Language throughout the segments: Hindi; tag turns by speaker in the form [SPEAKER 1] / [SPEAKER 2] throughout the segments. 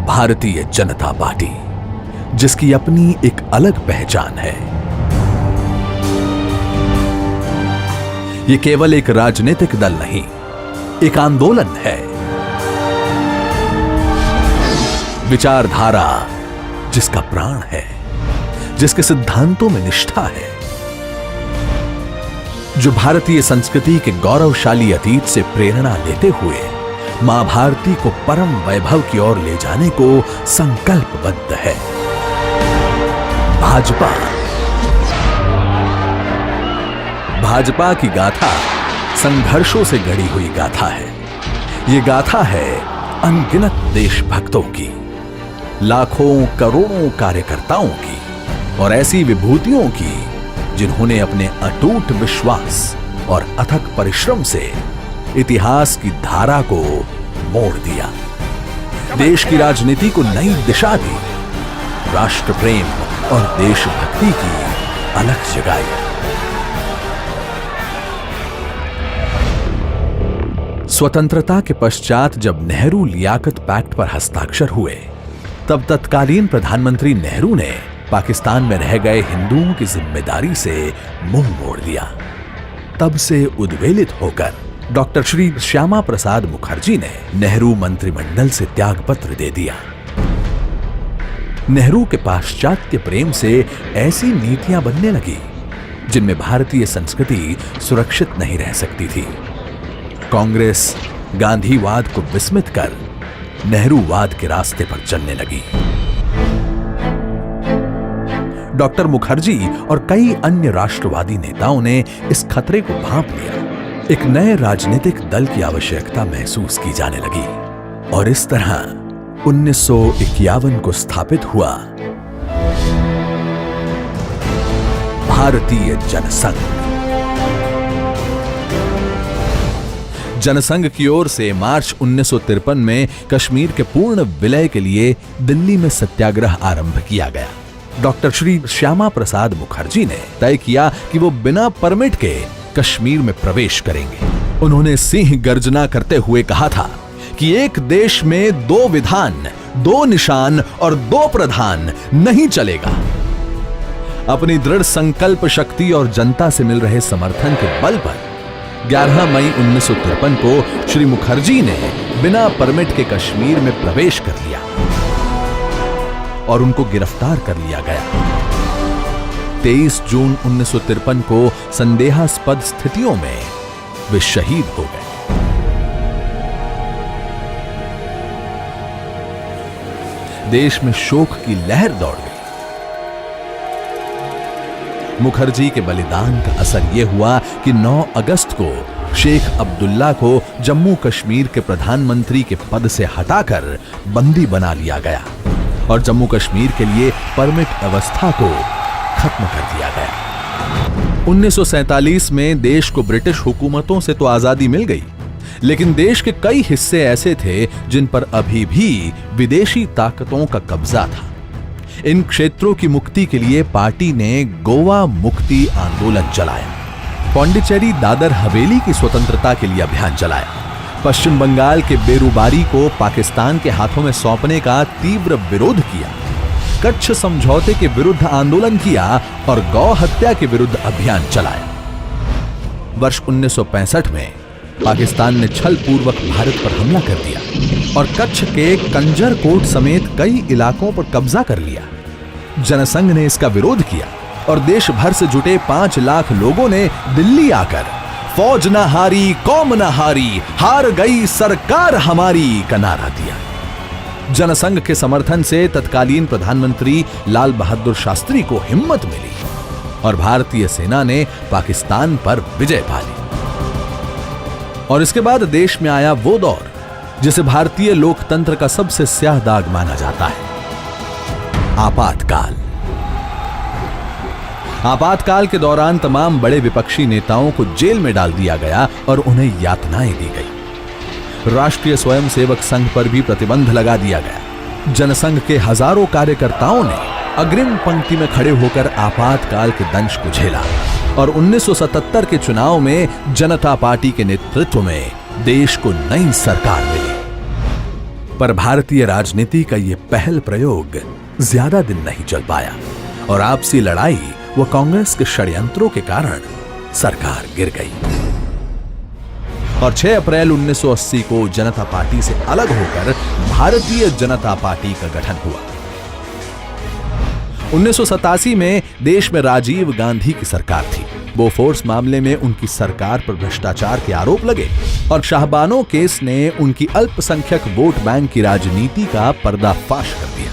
[SPEAKER 1] भारतीय जनता पार्टी, जिसकी अपनी एक अलग पहचान है। ये केवल एक राजनीतिक दल नहीं, एक आंदोलन है। विचारधारा जिसका प्राण है, जिसके सिद्धांतों में निष्ठा है, जो भारतीय संस्कृति के गौरवशाली अतीत से प्रेरणा लेते हुए मां भारती को परम वैभव की ओर ले जाने को संकल्पबद्ध है। भाजपा। भाजपा की गाथा संघर्षों से गढ़ी हुई गाथा है। ये गाथा है अनगिनत देशभक्तों की, लाखों करोड़ों कार्यकर्ताओं की और ऐसी विभूतियों की जिन्होंने अपने अटूट विश्वास और अथक परिश्रम से इतिहास की धारा को मोड़ दिया, देश की राजनीति को नई दिशा दी, राष्ट्र प्रेम और देशभक्ति की अलख जगाई। स्वतंत्रता के पश्चात जब नेहरू लियाकत पैक्ट पर हस्ताक्षर हुए, तब तत्कालीन प्रधानमंत्री नेहरू ने पाकिस्तान में रह गए हिंदुओं की जिम्मेदारी से मुंह मोड़ लिया। तब से उद्वेलित होकर डॉक्टर श्री श्यामा प्रसाद मुखर्जी ने नेहरू मंत्रिमंडल से त्यागपत्र दे दिया। नेहरू के पाश्चात्य प्रेम से ऐसी नीतियां बनने लगी जिनमें भारतीय संस्कृति सुरक्षित नहीं रह सकती थी। कांग्रेस गांधीवाद को विस्मित कर नेहरूवाद के रास्ते पर चलने लगी। डॉक्टर मुखर्जी और कई अन्य राष्ट्रवादी नेताओं ने इस खतरे को भांप लिया। एक नए राजनीतिक दल की आवश्यकता महसूस की जाने लगी और इस तरह 1951 को स्थापित हुआ भारतीय जनसंघ। जनसंघ की ओर से मार्च 1953 में कश्मीर के पूर्ण विलय के लिए दिल्ली में सत्याग्रह आरंभ किया गया। डॉक्टर श्री श्यामा प्रसाद मुखर्जी ने तय किया कि वो बिना परमिट के कश्मीर में प्रवेश करेंगे। उन्होंने सिंह गर्जना करते हुए कहा था कि एक देश में 2 विधान, 2 निशान और 2 प्रधान नहीं चलेगा। अपनी दृढ़ संकल्प शक्ति और जनता से मिल रहे समर्थन के बल पर 11 मई 1953 को श्री मुखर्जी ने बिना परमिट के कश्मीर में प्रवेश कर लिया और उनको गिरफ्तार कर लिया गया। 23 जून 1953 को संदेहास्पद स्थितियों में वे शहीद हो गए। देश में शोक की लहर दौड़ गई। मुखर्जी के बलिदान का असर यह हुआ कि 9 अगस्त को शेख अब्दुल्ला को जम्मू कश्मीर के प्रधानमंत्री के पद से हटाकर बंदी बना लिया गया और जम्मू कश्मीर के लिए परमिट व्यवस्था को खत्म कर दिया गया। 1947 में देश को ब्रिटिश हुकूमतों से तो आजादी मिल गई, लेकिन देश के कई हिस्से ऐसे थे जिन पर अभी भी विदेशी ताकतों का कब्जा था। इन क्षेत्रों की मुक्ति के लिए पार्टी ने गोवा मुक्ति आंदोलन चलाया, पौंडीचेरी दादर हवेली की स्वतंत्रता के लिए अभियान चलाया, पश्चिम बंगाल के बेरुबारी को पाकिस्तान के हाथों में सौंपने का तीव्र विरोध किया, कच्छ समझौते के विरुद्ध आंदोलन किया और गौ हत्या के विरुद्ध अभियान चलाया। वर्ष 1965 में पाकिस्तान ने छलपूर्वक भारत पर हमला कर दिया और कच्छ के कंजर कोट समेत कई इलाकों पर कब्जा कर लिया। जनसंघ ने इसका विरोध किया और देश भर से जुटे 5 लाख लोगों ने दिल्ली आकर फौज न हारी, कौम न हारी, हार गई सरकार हमारी का नारा दिया। जनसंघ के समर्थन से तत्कालीन प्रधानमंत्री लाल बहादुर शास्त्री को हिम्मत मिली और भारतीय सेना ने पाकिस्तान पर विजय पा ली। और इसके बाद देश में आया वो दौर जिसे भारतीय लोकतंत्र का सबसे स्याह दाग माना जाता है, आपातकाल। आपातकाल के दौरान तमाम बड़े विपक्षी नेताओं को जेल में डाल दिया गया और उन्हें यातनाएं दी गई। राष्ट्रीय स्वयंसेवक संघ पर भी प्रतिबंध लगा दिया गया। जनसंघ के हजारों कार्यकर्ताओं ने अग्रिम पंक्ति में खड़े होकर आपातकाल के दंश को झेला और 1977 के चुनाव में जनता पार्टी के नेतृत्व में देश को नई सरकार मिली। पर भारतीय राजनीति का यह पहल प्रयोग ज्यादा दिन नहीं चल पाया और आपसी लड़ाई व कांग्रेस के षड्यंत्रों के कारण सरकार गिर गई और 6 अप्रैल 1980 को जनता पार्टी से अलग होकर भारतीय जनता पार्टी का गठन हुआ। 1987 में देश में राजीव गांधी की सरकार थी। बोफोर्स मामले में उनकी सरकार पर भ्रष्टाचार के आरोप लगे और शाहबानो केस ने उनकी अल्पसंख्यक वोट बैंक की राजनीति का पर्दाफाश कर दिया।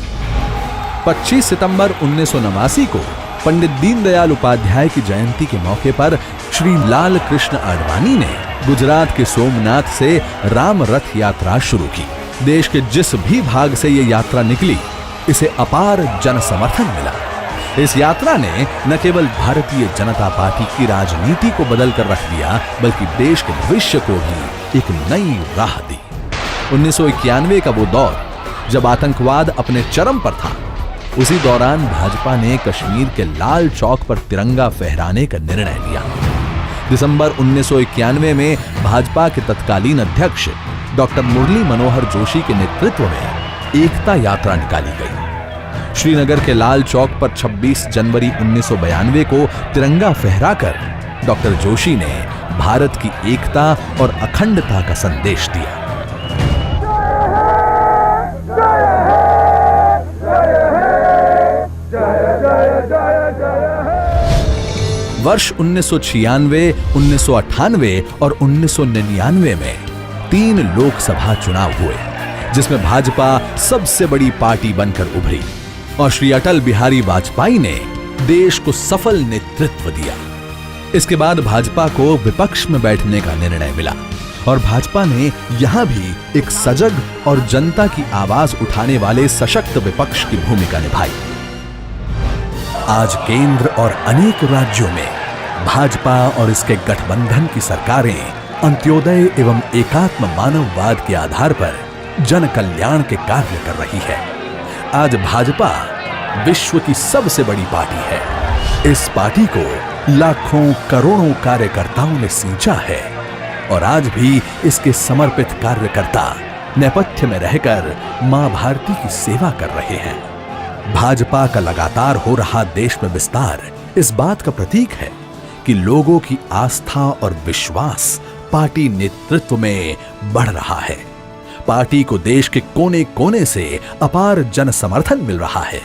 [SPEAKER 1] 25 सितंबर 1989 को पंडित दीनदयाल उपाध्याय की जयंती के मौके पर श्री लाल कृष्ण आडवाणी ने गुजरात के सोमनाथ से राम रथ यात्रा शुरू की। देश के जिस भी भाग से ये यात्रा निकली, इसे अपार जन समर्थन मिला। इस यात्रा ने न केवल भारतीय जनता पार्टी की राजनीति को बदल कर रख दिया, बल्कि देश के भविष्य को भी एक नई राह दी। 1991 का वो दौर जब आतंकवाद अपने चरम पर था, उसी दौरान भाजपा ने कश्मीर के लाल चौक पर तिरंगा फहराने का निर्णय लिया। दिसंबर 1991 में भाजपा के तत्कालीन अध्यक्ष डॉक्टर मुरली मनोहर जोशी के नेतृत्व में एकता यात्रा निकाली गई। श्रीनगर के लाल चौक पर 26 जनवरी 1992 को तिरंगा फहराकर डॉक्टर जोशी ने भारत की एकता और अखंडता का संदेश दिया। वर्ष 1996, 1998 और 1999 में 3 लोकसभा चुनाव हुए, जिसमें भाजपा सबसे बड़ी पार्टी बनकर उभरी और श्री अटल बिहारी वाजपेयी ने देश को सफल नेतृत्व दिया। इसके बाद भाजपा को विपक्ष में बैठने का निर्णय मिला और भाजपा ने यहां भी एक सजग और जनता की आवाज उठाने वाले सशक्त विपक्ष की भूमिका निभाई। आज केंद्र और अनेक राज्यों में भाजपा और इसके गठबंधन की सरकारें अंत्योदय एवं एकात्म मानववाद के आधार पर जन कल्याण के कार्य कर रही है। आज भाजपा विश्व की सबसे बड़ी पार्टी है। इस पार्टी को लाखों करोड़ों कार्यकर्ताओं ने सींचा है और आज भी इसके समर्पित कार्यकर्ता नेपथ्य में रहकर मां भारती की सेवा कर रहे हैं। भाजपा का लगातार हो रहा देश में विस्तार इस बात का प्रतीक है कि लोगों की आस्था और विश्वास पार्टी नेतृत्व में बढ़ रहा है। पार्टी को देश के कोने कोने से अपार जन समर्थन मिल रहा है।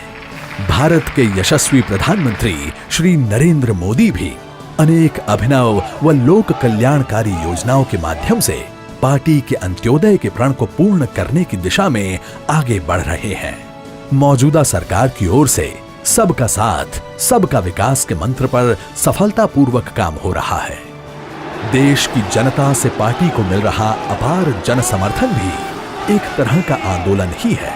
[SPEAKER 1] भारत के यशस्वी प्रधानमंत्री श्री नरेंद्र मोदी भी अनेक अभिनव व लोक कल्याणकारी योजनाओं के माध्यम से पार्टी के अंत्योदय के प्रण को पूर्ण करने की दिशा में आगे बढ़ रहे हैं। मौजूदा सरकार की ओर से सबका साथ, सबका विकास के मंत्र पर सफलतापूर्वक काम हो रहा है। देश की जनता से पार्टी को मिल रहा अपार जन समर्थन भी एक तरह का आंदोलन ही है।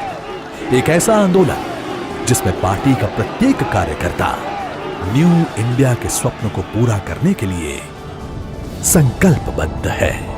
[SPEAKER 1] एक ऐसा आंदोलन जिसमें पार्टी का प्रत्येक कार्यकर्ता न्यू इंडिया के स्वप्न को पूरा करने के लिए संकल्पबद्ध है।